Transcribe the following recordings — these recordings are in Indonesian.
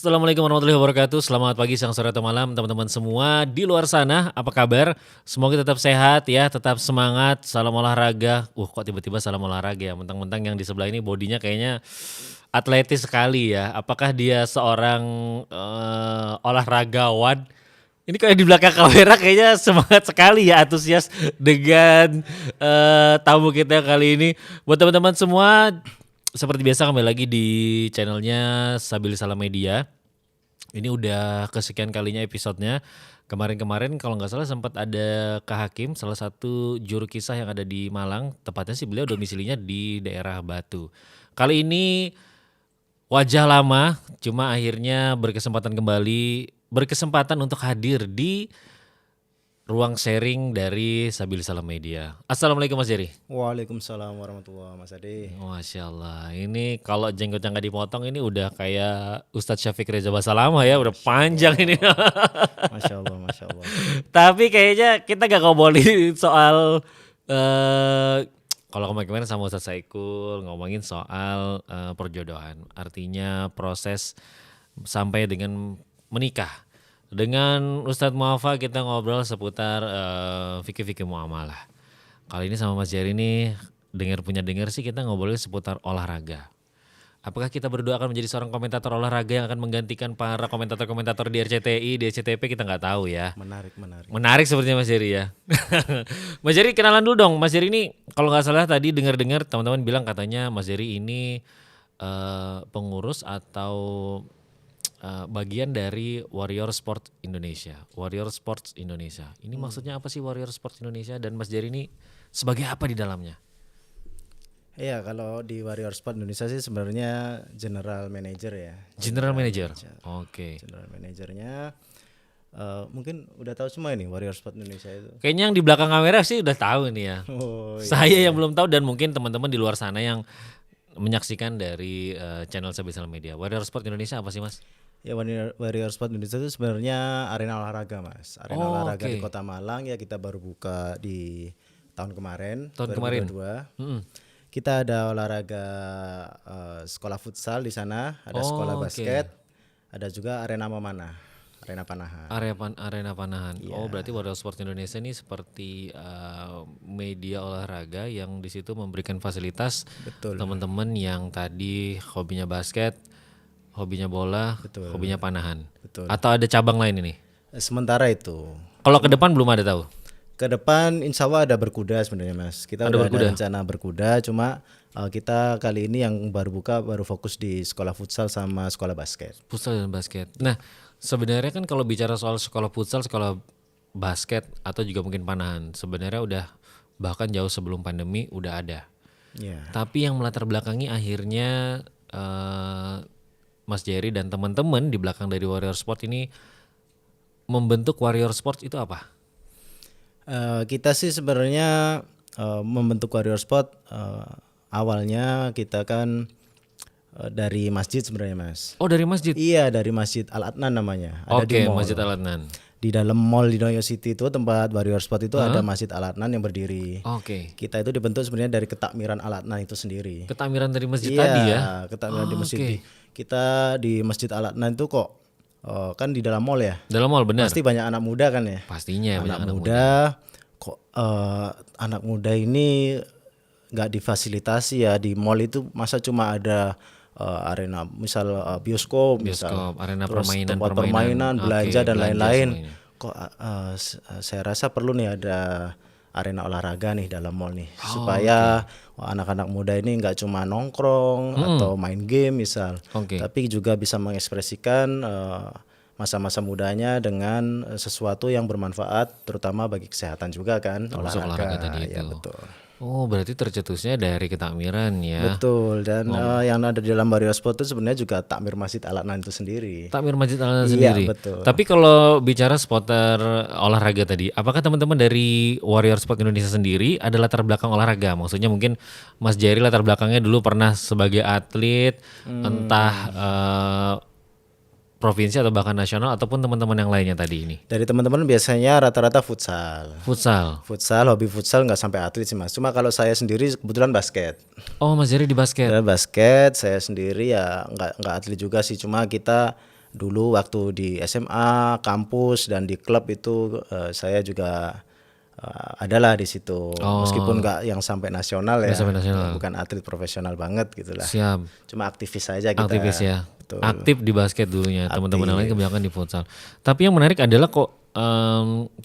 Assalamualaikum warahmatullahi wabarakatuh. Selamat pagi, siang, sore, atau malam teman-teman semua di luar sana. Apa kabar? Semoga tetap sehat ya, tetap semangat. Salam olahraga. Kok tiba-tiba salam olahraga ya? Mentang-mentang yang di sebelah ini bodinya kayaknya atletis sekali ya. Apakah dia seorang olahragawan? Ini kayak di belakang kamera kayaknya semangat sekali ya, antusias dengan tamu kita kali ini. Buat teman-teman semua, seperti biasa kembali lagi di channelnya Sabili Salam Media. Ini udah kesekian kalinya episodenya. Kemarin-kemarin kalau nggak salah sempat ada Kak Hakim, salah satu juru kisah yang ada di Malang. Tepatnya sih beliau domisilinya di daerah Batu. Kali ini wajah lama, cuma akhirnya berkesempatan untuk hadir di ruang sharing dari Sabili Salam Media. Assalamualaikum Mas Jerry. Waalaikumsalam warahmatullahi Mas Ade. Masya Allah, ini kalau jenggotnya nggak dipotong ini udah kayak Ustadz Syafiq Reza Basalamah ya, udah panjang ini. Masya Allah, Masya Allah. Tapi kayaknya kita gak ngobrolin soal kalau kemarin sama Ustadz Saikul ngomongin soal perjodohan, artinya proses sampai dengan menikah. Dengan Ustadz Muafa kita ngobrol seputar fikih-fikih muamalah. Kali ini sama Mas Jerry nih dengar sih kita ngobrolin seputar olahraga. Apakah kita berdua akan menjadi seorang komentator olahraga yang akan menggantikan para komentator-komentator di RCTI, di SCTP, kita nggak tahu ya. Menarik sepertinya Mas Jerry ya. Mas Jerry kenalan dulu dong. Mas Jerry ini kalau nggak salah tadi dengar teman-teman bilang katanya Mas Jerry ini pengurus atau bagian dari Warrior Sports Indonesia. Ini maksudnya apa sih Warrior Sports Indonesia, dan Mas Jerry ini sebagai apa di dalamnya? Iya, kalau di Warrior Sport Indonesia sih sebenarnya General Manager ya. General Manager. Oke. General Managernya mungkin udah tahu semua ini Warrior Sport Indonesia itu. Kayaknya yang di belakang kamera sih udah tahu ini ya. Saya yang belum tahu, dan mungkin teman-teman di luar sana yang menyaksikan dari channel Sabili Salam Media. Warrior Sport Indonesia apa sih Mas? Ya, Warrior Sport Indonesia itu sebenarnya arena olahraga Mas. Arena olahraga di Kota Malang ya, kita baru buka di tahun kemarin. Kita ada olahraga sekolah futsal di sana, ada sekolah basket, ada juga arena memanah, arena panahan. Arena panahan. Yeah. Berarti Warrior Sport Indonesia ini seperti media olahraga yang di situ memberikan fasilitas teman-teman yang tadi hobinya basket, hobinya bola, hobinya panahan. Betul. Atau ada cabang lain ini? Sementara itu. Kalau ke depan belum ada tahu? Ke depan insya Allah ada berkuda sebenarnya Mas. Kita udah ada rencana berkuda, cuma kita kali ini yang baru buka baru fokus di sekolah futsal sama sekolah basket. Futsal dan basket. Nah sebenarnya kan kalau bicara soal sekolah futsal, sekolah basket atau juga mungkin panahan, sebenarnya udah bahkan jauh sebelum pandemi udah ada. Yeah. Tapi yang melatar belakangi akhirnya Mas Jerry dan teman-teman di belakang dari Warrior Sport ini membentuk Warrior Sport itu apa? Kita sih sebenarnya membentuk Warrior Sport awalnya kita kan dari masjid sebenarnya Mas. Oh dari masjid? Iya, dari Masjid Al Adnan namanya. Ada di mall. Masjid Al Adnan. Di dalam mall di Noyo City itu tempat Warrior Sport itu ada Masjid Al Adnan yang berdiri. Kita itu dibentuk sebenarnya dari ketakmiran Al Adnan itu sendiri. Ketakmiran dari masjid tadi ya? Iya, ketakmiran di masjid. Kita di Masjid Al Adnan itu kok kan di dalam mall ya. Dalam mall benar. Pasti banyak anak muda kan ya. Pastinya anak muda. Kok anak muda ini nggak difasilitasi ya di mall itu, masa cuma ada arena misal bioskop misal, arena terus tempat permainan belanja dan lain-lain. Kok saya rasa perlu nih ada arena olahraga nih dalam mall nih, supaya anak-anak muda ini nggak cuma nongkrong atau main game misal, tapi juga bisa mengekspresikan masa-masa mudanya dengan sesuatu yang bermanfaat, terutama bagi kesehatan juga kan, olahraga tadi itu. Ya, betul. Oh berarti tercetusnya dari ketakmiran ya. Betul, dan yang ada di dalam Warrior Sport itu sebenarnya juga takmir Masjid Al Adnan itu sendiri. Takmir Masjid Al Adnan sendiri. Betul. Tapi kalau bicara seputar olahraga tadi, apakah teman-teman dari Warrior Sport Indonesia sendiri ada latar belakang olahraga? Maksudnya mungkin Mas Jerry latar belakangnya dulu pernah sebagai atlet, entah provinsi atau bahkan nasional, ataupun teman-teman yang lainnya tadi ini? Dari teman-teman biasanya rata-rata futsal. Hobi futsal nggak sampai atlet sih Mas. Cuma kalau saya sendiri kebetulan basket. Oh Mas Jerry di basket? Basket, saya sendiri ya nggak atlet juga sih. Cuma kita dulu waktu di SMA, kampus dan di klub itu saya juga adalah di situ. Meskipun nggak yang sampai nasional ya, sampai nasional. bukan atlet profesional banget gitulah. Siap. Cuma aktivis saja kita. Aktivis ya. Betul. Aktif di basket dulunya. Teman-teman yang lain kebanyakan di futsal. Tapi yang menarik adalah kok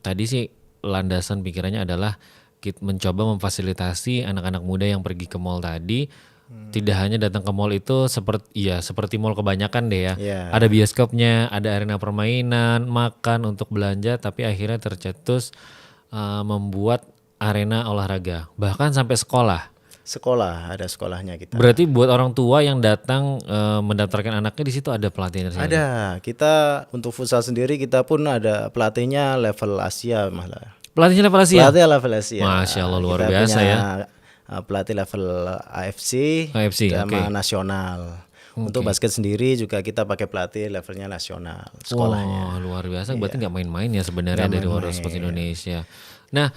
tadi sih landasan pikirannya adalah kita mencoba memfasilitasi anak-anak muda yang pergi ke mall tadi. Tidak hanya datang ke mall itu seperti mall kebanyakan deh ya. Yeah. Ada bioskopnya, ada arena permainan, makan untuk belanja, tapi akhirnya tercetus membuat arena olahraga, bahkan sampai sekolah. Sekolah, ada sekolahnya kita. Berarti buat orang tua yang datang mendaftarkan anaknya di situ ada pelatihan. Ada. Kita untuk futsal sendiri kita pun ada pelatihnya level Asia malah. Pelatihnya level Asia. Pelatih level Asia. Masya Allah, luar Kita biasa punya, ya. Pelatih level AFC, sama nasional. Untuk basket sendiri juga kita pakai pelatih levelnya nasional sekolahnya. Wah, luar biasa. Berarti nggak main-main ya sebenarnya dari Warrior Sports Indonesia. Nah,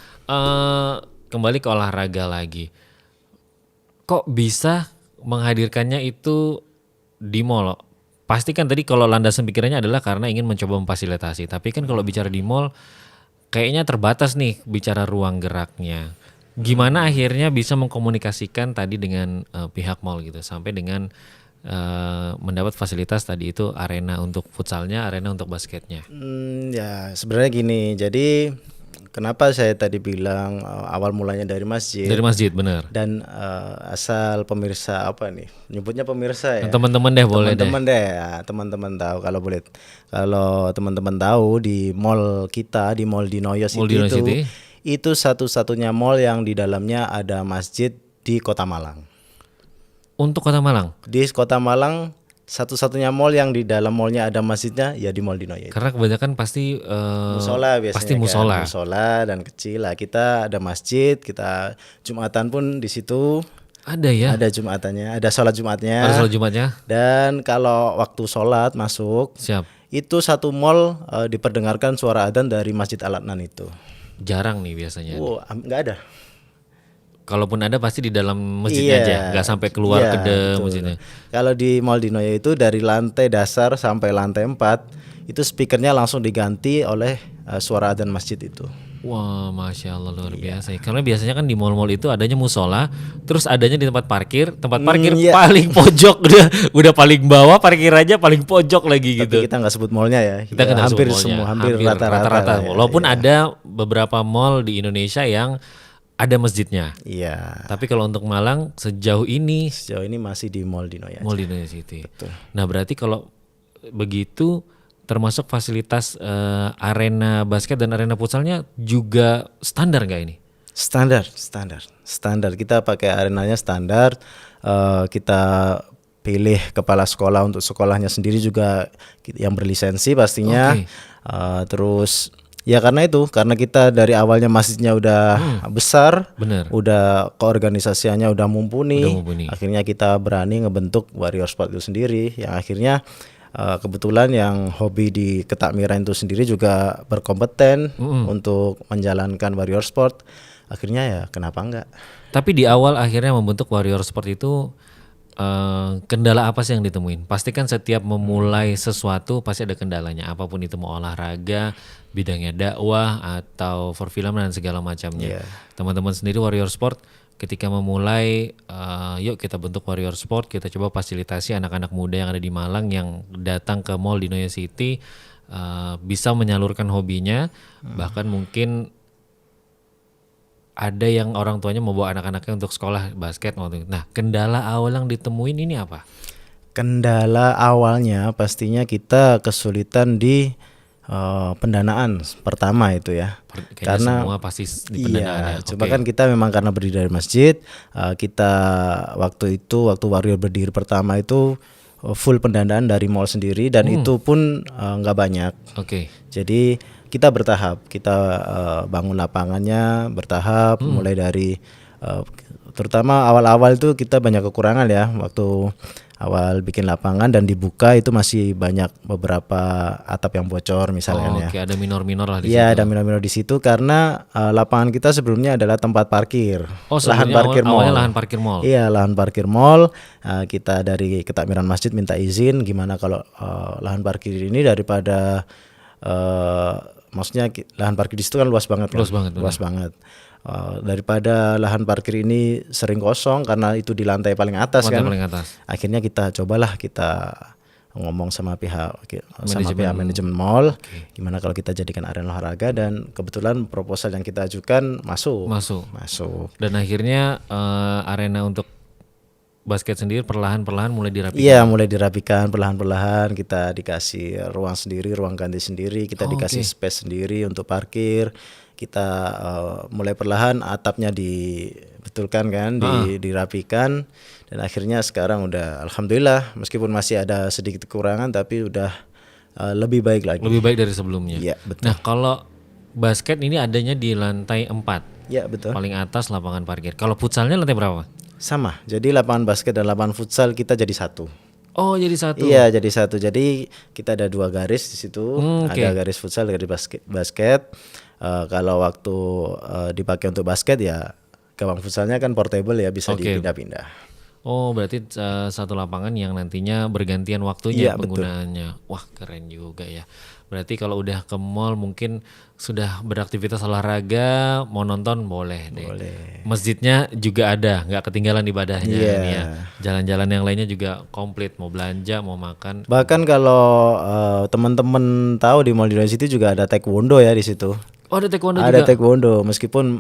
kembali ke olahraga lagi. Kok bisa menghadirkannya itu di mall? Pasti kan tadi kalau landasan pikirannya adalah karena ingin mencoba memfasilitasi. Tapi kan kalau bicara di mall, kayaknya terbatas nih bicara ruang geraknya. Gimana akhirnya bisa mengkomunikasikan tadi dengan pihak mall gitu sampai dengan mendapat fasilitas tadi itu arena untuk futsalnya, arena untuk basketnya. Ya sebenarnya gini, jadi kenapa saya tadi bilang awal mulanya dari masjid. Dari masjid, benar. Dan asal pemirsa apa nih? Nyebutnya pemirsa ya. Teman-teman deh boleh teman-teman deh. Ya, teman-teman tahu kalau teman-teman tahu di mall kita di Mall Dinoyo City itu satu-satunya mall yang di dalamnya ada masjid di Kota Malang. Untuk Kota Malang? Di Kota Malang satu-satunya mall yang di dalam mallnya ada masjidnya ya di Mall Dinoyo. Karena kebanyakan pasti musola biasanya. Pasti musola. Musola dan kecil lah. Kita ada masjid, kita Jumatan pun di situ. Ada ya? Ada Jumatannya, ada sholat Jumatnya. Ada sholat Jumatnya. Dan kalau waktu sholat masuk, siap. Itu satu mall diperdengarkan suara adzan dari Masjid Al-Adnan itu. Jarang nih biasanya. Nggak ada. Kalaupun ada pasti di dalam masjidnya aja, nggak sampai keluar ke masjidnya. Kalau di Mall Dinoyo itu dari lantai dasar sampai lantai 4 itu speakernya langsung diganti oleh suara adzan masjid itu. Wah, Masya Allah, luar biasa. Karena biasanya kan di mall-mall itu adanya musola, terus adanya di tempat parkir paling pojok, udah paling bawah, parkir aja paling pojok lagi gitu. Tapi kita nggak sebut mallnya ya. Kita hampir semua, hampir rata-rata. Walaupun ada beberapa mall di Indonesia yang ada masjidnya. Iya. Tapi kalau untuk Malang sejauh ini masih di Mall Dinoyo. Mall Dinoyo City. Betul. Nah, berarti kalau begitu termasuk fasilitas arena basket dan arena futsalnya juga standar nggak ini? Standar. Kita pakai arenanya standar. Kita pilih kepala sekolah untuk sekolahnya sendiri juga yang berlisensi pastinya. Terus ya karena kita dari awalnya masjidnya udah besar, bener. Udah keorganisasiannya udah mumpuni. Akhirnya kita berani ngebentuk Warrior Sport itu sendiri, yang akhirnya kebetulan yang hobi di ketakmiran itu sendiri juga berkompeten untuk menjalankan Warrior Sport. Akhirnya ya kenapa enggak? Tapi di awal akhirnya membentuk Warrior Sport itu kendala apa sih yang ditemuin? Pastikan setiap memulai sesuatu pasti ada kendalanya, apapun itu mau olahraga, bidangnya dakwah atau perfilman dan segala macamnya. Teman-teman sendiri Warrior Sport ketika memulai, yuk kita bentuk Warrior Sport, kita coba fasilitasi anak-anak muda yang ada di Malang yang datang ke Mall Dinoyo City bisa menyalurkan hobinya, bahkan mungkin ada yang orang tuanya mau bawa anak-anaknya untuk sekolah basket. Nah, kendala awal yang ditemuin ini apa? Kendala awalnya pastinya kita kesulitan di pendanaan pertama itu ya. Karena semua pasti di pendanaan. Coba kan kita memang karena berdiri dari masjid, kita waktu Warrior berdiri pertama itu full pendanaan dari mall sendiri dan itu pun nggak banyak. Jadi kita bertahap, kita bangun lapangannya bertahap, mulai dari terutama awal-awal itu kita banyak kekurangan ya. Waktu awal bikin lapangan dan dibuka itu masih banyak beberapa atap yang bocor misalnya ya. Oke, ada minor-minor lah di Iya, situ. ada minor-minor di situ karena lapangan kita sebelumnya adalah tempat parkir, Oh, lahan sebelumnya parkir awalnya mall. lahan parkir mall. Iya, lahan parkir mall. Kita dari ketakmiran masjid minta izin gimana kalau lahan parkir ini daripada maksudnya lahan parkir di situ kan luas banget kan. Luas banget, Luas banget. Daripada lahan parkir ini sering kosong karena itu di lantai paling atas Lantai kan. paling atas. Akhirnya kita cobalah kita ngomong sama pihak manajemen mall, gimana kalau kita jadikan arena olahraga, dan kebetulan proposal yang kita ajukan masuk. Dan akhirnya arena untuk basket sendiri perlahan-perlahan mulai dirapikan. Iya, mulai dirapikan perlahan-perlahan. Kita dikasih ruang sendiri, ruang ganti sendiri. Kita dikasih space sendiri untuk parkir. Kita mulai perlahan atapnya dibetulkan kan, dirapikan, dan akhirnya sekarang udah alhamdulillah meskipun masih ada sedikit kekurangan tapi udah lebih baik lagi. Lebih baik dari sebelumnya. Iya, betul. Nah, kalau basket ini adanya di lantai 4. Iya, betul. Paling atas lapangan parkir. Kalau futsalnya lantai berapa? Sama. Jadi lapangan basket dan lapangan futsal kita jadi satu. Oh, jadi satu. Iya, jadi satu. Jadi kita ada 2 garis di situ. Ada garis futsal, garis basket. Kalau waktu dipakai untuk basket ya gawang futsalnya kan portable ya, bisa dipindah-pindah. Oh, berarti satu lapangan yang nantinya bergantian waktunya Betul. penggunaannya. Wah, keren juga ya. Berarti kalau udah ke mall mungkin sudah beraktivitas olahraga, mau nonton boleh deh. Masjidnya juga ada, nggak ketinggalan ibadahnya ini ya. Jalan-jalan yang lainnya juga komplit, mau belanja, mau makan. Bahkan kalau teman-teman tahu di Mall University juga ada taekwondo ya di situ. Oh, ada taekwondo juga. Ada taekwondo, meskipun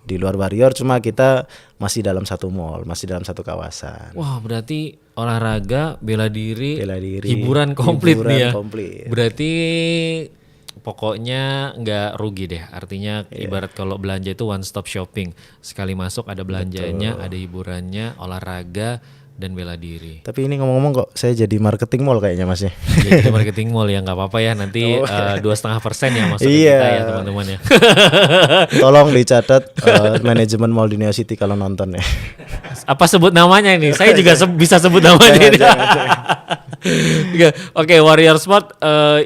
di luar Warrior, cuma kita masih dalam satu mall, masih dalam satu kawasan. Wah, berarti olahraga, bela diri, Hiburan komplit nih ya. komplit. Berarti pokoknya nggak rugi deh. Artinya ibarat kalau belanja itu one stop shopping. Sekali masuk ada belanjanya, ada hiburannya, olahraga, dan bela diri. Tapi ini ngomong-ngomong kok saya jadi marketing mall kayaknya Mas ya. Jadi marketing mall ya, nggak apa-apa ya, nanti 2,5% yang masuk ke kita ya teman-teman ya. Tolong dicatat manajemen Mall Dunia City kalau nonton ya. Apa sebut namanya ini? Saya juga bisa sebut namanya. Oke, Warrior Sport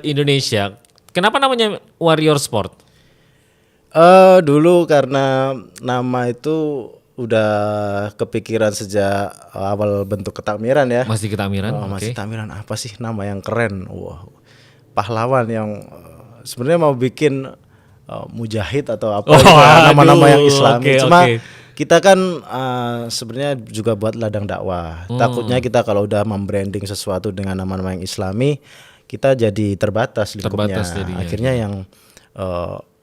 Indonesia. Kenapa namanya Warrior Sport? Dulu karena nama itu udah kepikiran sejak awal bentuk ketakmiran ya. Masih ketakmiran? Masih takmiran, apa sih nama yang keren? Wah, pahlawan yang sebenarnya mau bikin mujahid atau apa gitu, nama-nama yang Islami. Cuma kita kan sebenarnya juga buat ladang dakwah. Takutnya kita kalau udah membranding sesuatu dengan nama-nama yang Islami, kita jadi terbatas lingkupnya. Akhirnya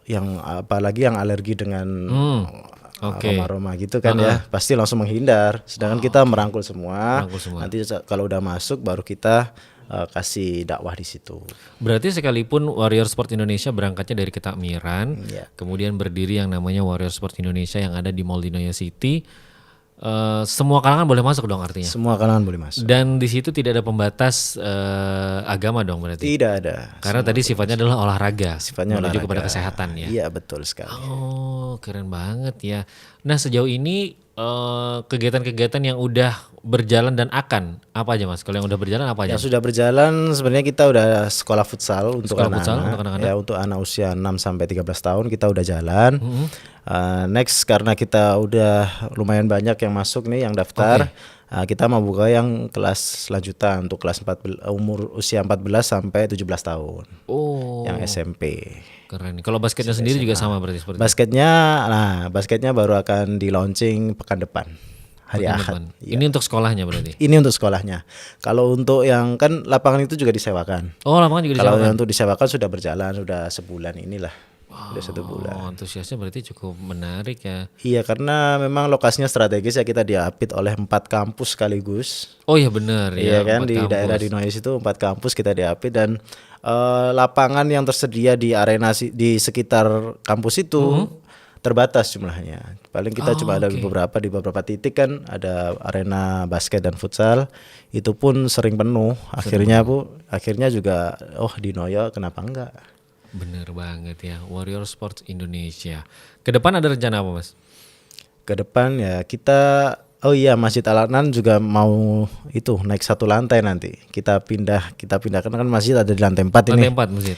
yang apalagi yang alergi dengan aroma-aroma gitu kan ya, pasti langsung menghindar. Sedangkan kita merangkul semua. Nanti kalau udah masuk baru kita kasih dakwah di situ. Berarti sekalipun Warrior Sport Indonesia berangkatnya dari ketakmiran, kemudian berdiri yang namanya Warrior Sport Indonesia yang ada di Mall Dinoya City, semua kalangan boleh masuk dong artinya. Semua kalangan boleh masuk. Dan di situ tidak ada pembatas agama dong berarti. Tidak ada. Karena tadi sifatnya adalah olahraga. Sifatnya menuju olahraga. kepada kesehatan ya. Iya, betul sekali. Oh, keren banget ya. Nah, sejauh ini kegiatan-kegiatan yang udah berjalan dan akan apa aja Mas? Kalau yang udah berjalan apa aja? Yang sudah berjalan sebenarnya kita udah sekolah futsal untuk anak-anak. Ya, untuk anak usia 6 sampai 13 tahun kita udah jalan. Next karena kita udah lumayan banyak yang masuk nih yang daftar. Kita mau buka yang kelas lanjutan untuk kelas umur usia 14 sampai 17 tahun. Oh. Yang SMP. Keren. Kalau basketnya sendiri juga sama berarti seperti basketnya baru akan di launching pekan depan. Hari Ahad. Ini untuk sekolahnya berarti? Ini untuk sekolahnya. Kalau untuk yang kan lapangan itu juga disewakan. Oh, lapangan juga disewakan. Kalau yang untuk disewakan sudah berjalan, sudah sebulan inilah. Udah 1 bulan. Oh, antusiasnya berarti cukup menarik ya. Iya, karena memang lokasinya strategis ya, kita diapit oleh 4 kampus sekaligus. Oh iya benar ya. Iya kan, di daerah di Noise itu 4 kampus kita diapit, dan lapangan yang tersedia di arena di sekitar kampus itu terbatas jumlahnya. Paling kita cuma ada di beberapa titik kan ada arena basket dan futsal, itu pun sering penuh. Akhirnya juga di Noyo kenapa enggak? Bener banget ya, Warrior Sports Indonesia. Ke depan ada rencana apa Mas? Ke depan ya kita Oh iya, Masjid Al-Adnan juga mau itu naik satu lantai nanti. Kita pindahkan kan masjid ada di lantai 4 ini. Lantai 4 masjid.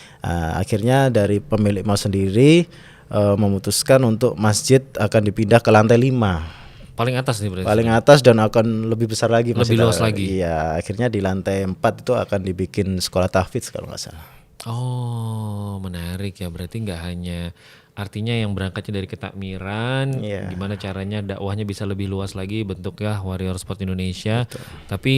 Akhirnya dari pemilik mau sendiri memutuskan untuk masjid akan dipindah ke lantai 5. Paling atas nih berarti. Paling atas dan akan lebih besar lagi. Lebih luas lagi. Iya, akhirnya di lantai 4 itu akan dibikin sekolah tahfidz kalau nggak salah. Oh, menarik ya. Berarti nggak hanya artinya yang berangkatnya dari ketakmiran, gimana caranya dakwahnya bisa lebih luas lagi bentuknya Warrior Sport Indonesia. Betul. Tapi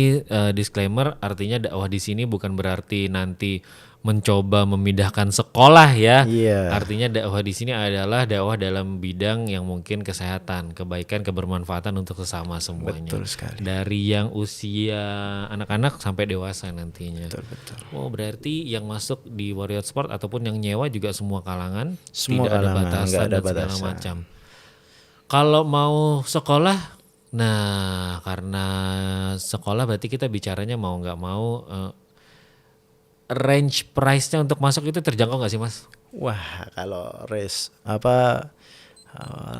disclaimer, artinya dakwah di sini bukan berarti nanti mencoba memindahkan sekolah ya. Artinya dakwah di sini adalah dakwah dalam bidang yang mungkin kesehatan, kebaikan, kebermanfaatan untuk sesama semuanya. Betul sekali. Dari yang usia anak-anak sampai dewasa nantinya. Betul. Oh, berarti yang masuk di Warrior Sport ataupun yang nyewa juga semua kalangan, semua tidak kalangan, ada batasan dan segala macam. Kalau mau sekolah, nah karena sekolah berarti kita bicaranya mau nggak mau range price-nya untuk masuk itu terjangkau nggak sih Mas? Wah, kalau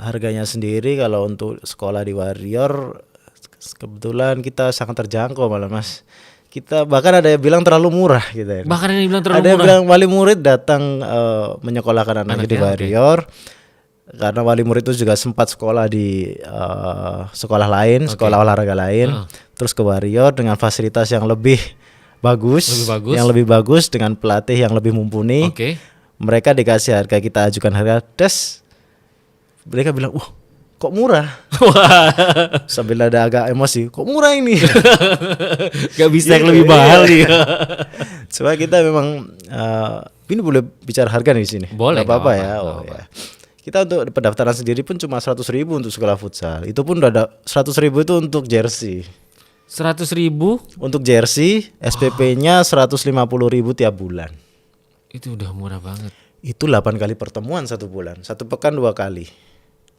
harganya sendiri kalau untuk sekolah di Warrior kebetulan kita sangat terjangkau malah Mas. Kita bahkan ada yang bilang terlalu murah gitu ya. Bahkan ada yang bilang terlalu murah. Ada yang bilang wali murid datang menyekolahkan anaknya di Warrior. Karena wali murid itu juga sempat sekolah di sekolah lain, sekolah olahraga lain, terus ke Warrior dengan fasilitas yang lebih bagus, yang lebih bagus dengan pelatih yang lebih mumpuni. Mereka dikasih harga, kita ajukan harga tes. Mereka bilang, kok murah? Sambil ada agak emosi, kok murah ini? Gak bisa yang lebih mahal nih. Coba kita memang ini boleh bicara harga nih di sini. Boleh. Gak apa-apa ya. Ya. Kita untuk pendaftaran sendiri pun cuma 100.000 untuk sekolah futsal. Itu pun udah ada 100.000 itu untuk jersey. 100.000 untuk jersey, SPP-nya 150.000 tiap bulan. Itu udah murah banget. Itu 8 kali pertemuan satu bulan, 1 pekan 2 kali.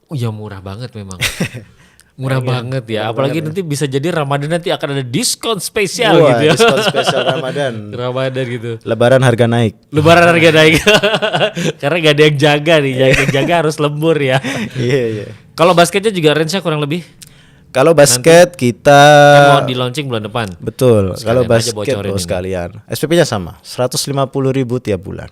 Oh ya murah banget memang. Murah banget ya. Apalagi nanti bisa jadi Ramadan nanti akan ada diskon spesial gitu ya. Diskon spesial Ramadan. Ramadan gitu. Lebaran harga naik. Karena gak ada yang jaga nih. Yang jaga harus lembur ya. Iya. Kalau basketnya juga range-nya kurang lebih? Kalau basket nanti kita mau di launching bulan depan. Betul. Kalau basket sekalian. SPP-nya sama, 150.000 tiap bulan.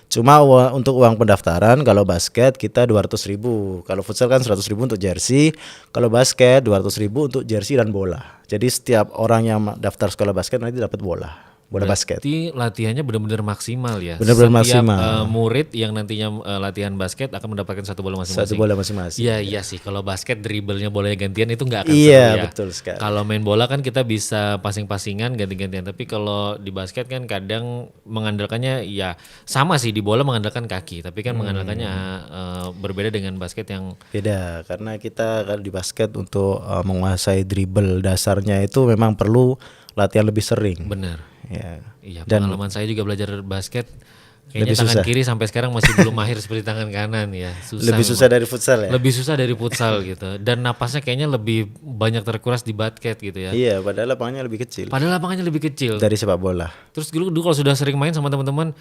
Cuma untuk uang pendaftaran kalau basket kita 200.000. Kalau futsal kan 100.000 untuk jersey. Kalau basket 200.000 untuk jersey dan bola. Jadi setiap orang yang daftar sekolah basket nanti dapat bola basket. Berarti latihannya benar-benar maksimal ya. Benar-benar maksimal. Murid yang nantinya latihan basket akan mendapatkan 1 bola masing-masing. 1 bola masing-masing. Iya sih. Kalau basket dribblenya bolanya gantian itu nggak akan seru ya. Iya betul sekali. Kalau main bola kan kita bisa passing-passingan ganti-gantian. Tapi kalau di basket kan kadang mengandalkannya ya sama sih, di bola mengandalkan kaki. Tapi kan mengandalkannya berbeda dengan basket yang beda. Karena kita kalau di basket untuk menguasai dribble dasarnya itu memang perlu latihan lebih sering. Benar. Iya, pengalaman saya juga belajar basket kayaknya tangan kiri sampai sekarang masih belum mahir seperti tangan kanan ya. Lebih susah dari futsal ya? Lebih susah dari futsal gitu. Dan napasnya kayaknya lebih banyak terkuras di basket gitu ya. Iya, padahal lapangannya lebih kecil. Dari sepak bola. Terus dulu kalau sudah sering main sama teman-teman,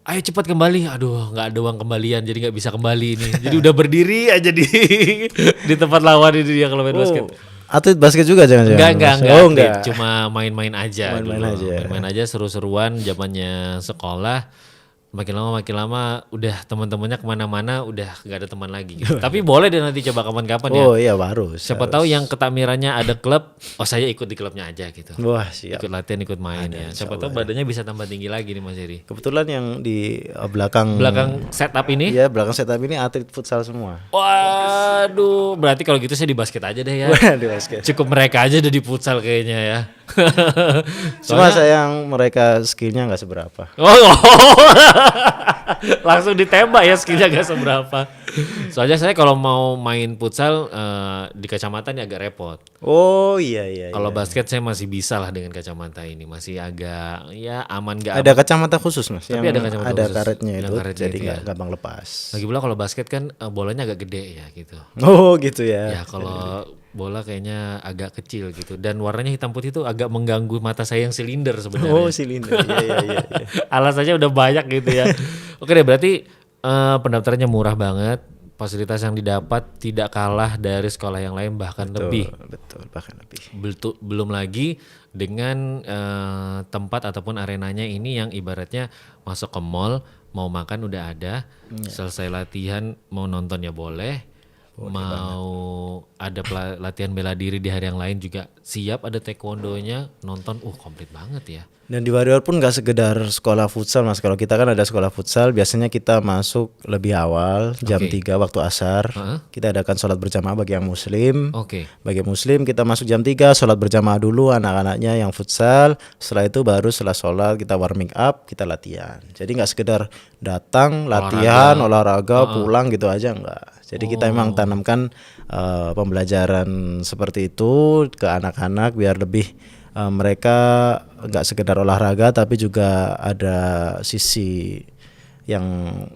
ayo cepat kembali. Aduh, nggak ada uang kembalian jadi nggak bisa kembali ini. Jadi udah berdiri aja di tempat lawan ini ya kalau main basket. Atlet basket juga jangan-jangan? Enggak. Cuma main-main aja. Main-main aja seru-seruan zamannya sekolah. Makin lama udah teman-temannya kemana-mana udah gak ada teman lagi gitu. Tapi boleh deh nanti coba kapan-kapan ya. Oh iya harus. Siapa tahu yang ketakmirannya ada klub, saya ikut di klubnya aja gitu. Wah siap. Ikut latihan, ikut main ya. Siapa tahu badannya bisa tambah tinggi lagi nih Mas Heri. Kebetulan yang di belakang setup ini? Iya belakang setup ini atlet futsal semua. Waduh, berarti kalau gitu saya di basket aja deh ya. Di basket. Cukup mereka aja udah di futsal kayaknya ya. Cuma sayang mereka skillnya nggak seberapa. Langsung ditembak ya, skillnya gak seberapa. Soalnya saya kalau mau main futsal di kacamata ini agak repot. Oh iya. Kalau basket saya masih bisa lah dengan kacamata ini, masih agak ya aman gak. Ada kacamata khusus Mas. Tapi ada kacamata ada khusus. karetnya itu, jadi nggak gampang lepas. Lagi pula kalau basket kan bolanya agak gede ya gitu. Oh gitu ya. Ya kalau bola kayaknya agak kecil gitu dan warnanya hitam putih itu agak mengganggu mata saya yang silinder sebenarnya. Oh silinder, iya. Alasannya udah banyak gitu ya. Oke deh berarti pendaftarannya murah banget. fasilitas yang didapat tidak kalah dari sekolah yang lain bahkan lebih. Betul, bahkan lebih. Belum lagi dengan tempat ataupun arenanya ini yang ibaratnya masuk ke mall, mau makan udah ada, selesai latihan mau nonton ya boleh, mau ada latihan bela diri di hari yang lain juga siap, ada taekwondonya, nonton, komplit banget ya. Dan di Warrior pun gak sekedar sekolah futsal Mas. Kalau kita kan ada sekolah futsal, biasanya kita masuk lebih awal jam 3 waktu asar. Kita adakan sholat berjamaah bagi yang muslim. Bagi muslim kita masuk jam 3 sholat berjamaah dulu anak-anaknya yang futsal. Setelah itu baru setelah sholat kita warming up, kita latihan. Jadi gak sekedar datang, latihan, olahraga, pulang gitu aja enggak. Jadi kita memang tanamkan pembelajaran seperti itu ke anak-anak biar lebih mereka nggak sekedar olahraga tapi juga ada sisi yang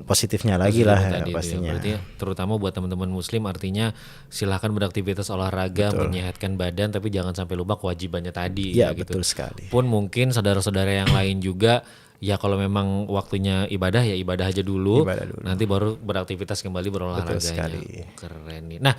positifnya lagi lah ya, pastinya. Berarti terutama buat teman-teman muslim artinya silahkan beraktivitas olahraga, menyehatkan badan, tapi jangan sampai lupa kewajibannya tadi. Ya gitu. betul sekali. Pun mungkin saudara-saudara yang lain juga ya kalau memang waktunya ibadah ya ibadah aja dulu. Nanti baru beraktivitas kembali berolahraganya. Keren nih. Nah,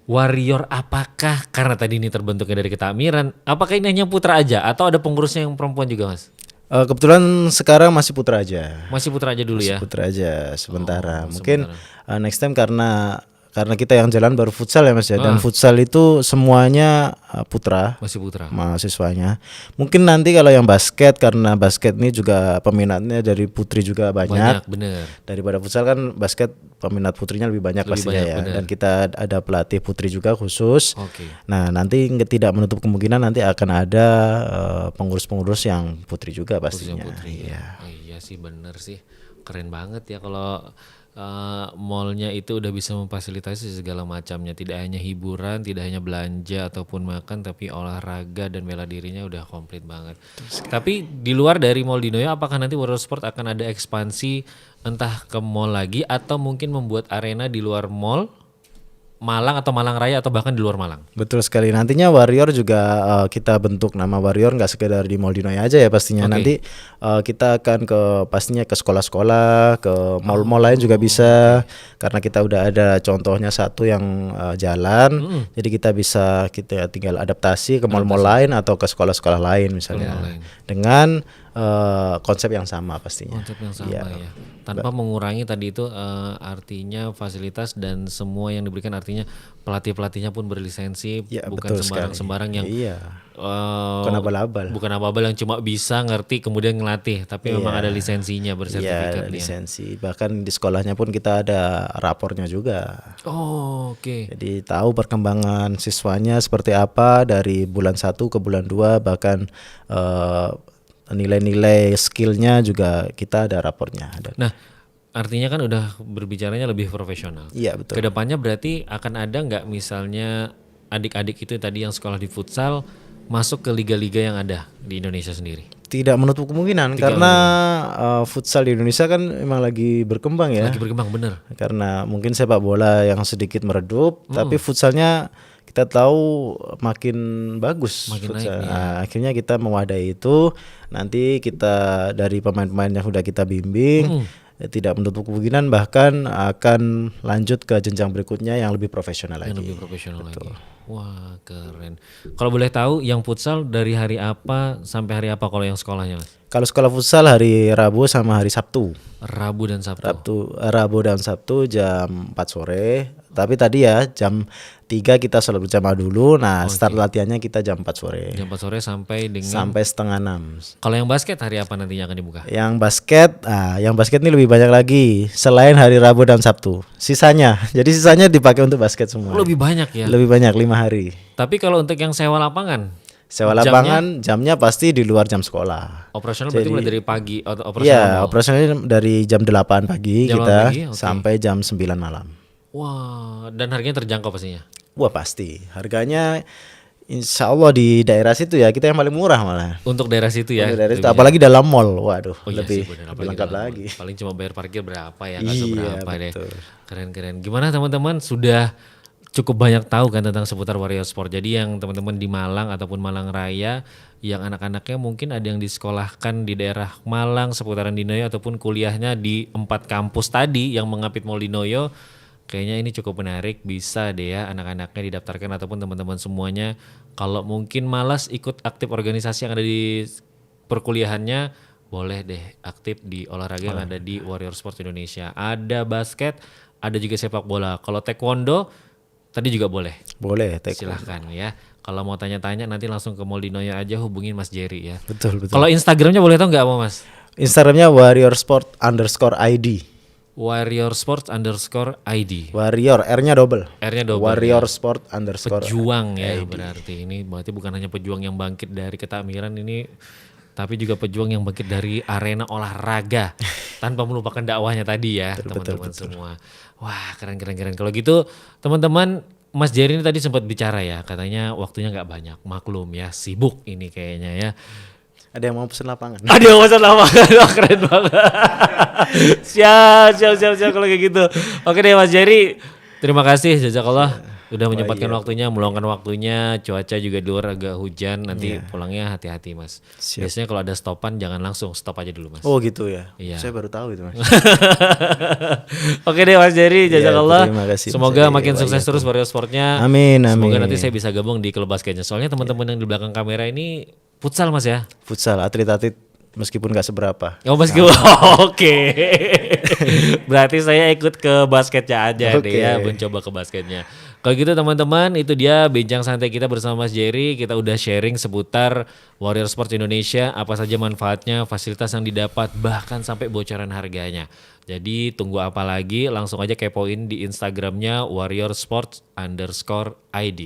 Warrior apakah karena tadi ini terbentuknya dari ketakmiran, apakah ini hanya putra aja atau ada pengurusnya yang perempuan juga Mas? Kebetulan sekarang masih putra aja. Masih putra aja dulu ya? Putra aja sementara. Mungkin next time karena kita yang jalan baru futsal ya Mas ya. Dan futsal itu semuanya putra. Masih putra. Mahasiswanya. Mungkin nanti kalau yang basket, karena basket ini juga peminatnya dari putri juga banyak. Bener. Daripada futsal kan basket peminat putrinya lebih banyak pastinya ya. Bener. Dan kita ada pelatih putri juga khusus. Nah nanti tidak menutup kemungkinan nanti akan ada pengurus-pengurus yang putri juga pastinya. Iya sih bener sih. Keren banget ya kalau mallnya itu udah bisa memfasilitasi segala macamnya, tidak hanya hiburan, tidak hanya belanja ataupun makan, tapi olahraga dan bela dirinya udah komplit banget. Tapi di luar dari Mall Dinoyo, apakah nanti Warrior Sport akan ada ekspansi entah ke mall lagi atau mungkin membuat arena di luar mall Malang atau Malang Raya atau bahkan di luar Malang? Betul sekali. Nantinya Warrior juga kita bentuk nama Warrior nggak sekedar di Mall Dinoyo aja ya pastinya. Nanti kita akan pastinya ke sekolah-sekolah, ke mall-mall lain juga bisa. Karena kita udah ada contohnya satu yang jalan. Jadi kita tinggal adaptasi ke mall-mall lain atau ke sekolah-sekolah lain misalnya. Dengan konsep yang sama pastinya. Konsep yang sama ya. Tanpa mengurangi tadi itu artinya fasilitas dan semua yang diberikan, artinya pelatih-pelatihnya pun berlisensi, bukan sembarang-sembarang yang bukan abal-abal. Bukan abal-abal yang cuma bisa ngerti kemudian ngelatih, tapi memang ada lisensinya, bersertifikatnya. Lisensi. Bahkan di sekolahnya pun kita ada rapornya juga. Jadi tahu perkembangan siswanya seperti apa dari bulan 1 ke bulan 2, bahkan nilai-nilai skillnya juga kita ada rapornya. Nah, artinya kan udah berbicaranya lebih profesional. Iya betul. Kedepannya berarti akan ada nggak misalnya adik-adik itu tadi yang sekolah di futsal masuk ke liga-liga yang ada di Indonesia sendiri? Tidak menutup kemungkinan karena futsal di Indonesia kan memang lagi berkembang ya. Lagi berkembang bener. Karena mungkin sepak bola yang sedikit meredup, tapi futsalnya kita tahu makin bagus. Makin naik nih, akhirnya kita mewadahi itu. Nanti kita dari pemain-pemain yang sudah kita bimbing, tidak menutup kemungkinan bahkan akan lanjut ke jenjang berikutnya yang lebih profesional lagi. Lebih profesional lagi. Wah keren. Kalau boleh tahu yang futsal dari hari apa sampai hari apa kalau yang sekolahnya Mas? Kalau sekolah futsal hari Rabu sama hari Sabtu. Rabu dan Sabtu jam 4 sore. Tapi tadi ya jam 3 kita sholat berjamaah dulu. Nah start latihannya kita jam 4 sore. Jam 4 sore sampai setengah 6. Kalau yang basket hari apa nantinya akan dibuka? Yang basket ini lebih banyak lagi selain hari Rabu dan Sabtu. Sisanya dipakai untuk basket semua. Lebih banyak ya? Lebih banyak 5 hari. Tapi kalau untuk yang sewa lapangan? Jamnya pasti di luar jam sekolah. Operasional berarti mulai dari pagi operasional? Iya, operasional dari jam 8 pagi sampai jam 9 malam. Wah, dan harganya terjangkau pastinya? Wah pasti, harganya insya Allah di daerah situ ya, kita yang paling murah malah. Untuk daerah situ ya? Daerah situ, apalagi dalam mall, waduh lebih lengkap lagi. Paling cuma bayar parkir berapa ya, nggak seberapa deh. Keren-keren. Gimana teman-teman, sudah cukup banyak tahu kan tentang seputar Warrior Sport. Jadi yang teman-teman di Malang ataupun Malang Raya, yang anak-anaknya mungkin ada yang disekolahkan di daerah Malang seputaran Dinoyo ataupun kuliahnya di 4 kampus tadi yang mengapit Mall Dinoyo, Kayaknya ini cukup menarik, bisa deh ya anak-anaknya didaftarkan ataupun teman-teman semuanya. Kalau mungkin malas ikut aktif organisasi yang ada di perkuliahannya, boleh deh aktif di olahraga yang ada di Warrior Sport Indonesia. Ada basket, ada juga sepak bola. Kalau taekwondo tadi juga boleh. Boleh, Silahkan ya. Kalau mau tanya-tanya nanti langsung ke Moldinoyo aja, hubungin Mas Jerry ya. Betul, betul. Kalau Instagramnya boleh tau nggak apa Mas? Instagramnya warriorsport_id. warriorsports_id. Warrior, R-nya double. R-nya double. Warriorsport_. Pejuang ya berarti. Ini berarti bukan hanya pejuang yang bangkit dari ketakmiran ini, tapi juga pejuang yang bangkit dari arena olahraga tanpa melupakan dakwahnya tadi ya, teman-teman semua. Wah, keren. Kalau gitu, teman-teman, Mas Jerry ini tadi sempat bicara ya, katanya waktunya nggak banyak. Maklum ya, sibuk ini kayaknya ya. Ada yang mau pesen lapangan? Ada yang pesan lapangan, wah keren banget. Siap kalau kayak gitu. Oke deh Mas Jerry, terima kasih jazakallah udah menyempatkan waktunya, meluangkan waktunya. Cuaca juga di luar agak hujan, nanti pulangnya hati-hati Mas. Biasanya kalau ada stopan jangan langsung, stop aja dulu Mas. Oh gitu ya. Iya. Saya baru tahu itu Mas. Oke deh Mas Jerry, jazakallah. terima kasih, Mas Semoga Jerry. makin sukses terus Warrior Sportnya. Amin. Semoga nanti saya bisa gabung di klub basketnya. Soalnya teman-teman yang di belakang kamera ini futsal Mas ya. Futsal, atlet-atlet meskipun gak seberapa. Oh meskipun oke. Berarti saya ikut ke basketnya aja deh ya, mencoba ke basketnya. Kalau gitu teman-teman, itu dia bincang santai kita bersama Mas Jerry. Kita udah sharing seputar Warrior Sport Indonesia, apa saja manfaatnya, fasilitas yang didapat, bahkan sampai bocoran harganya. Jadi tunggu apa lagi, langsung aja kepoin di Instagramnya warriorsports_id.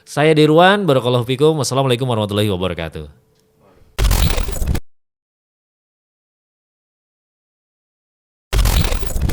Saya Dirwan, barakallahu fikum, wassalamualaikum warahmatullahi wabarakatuh.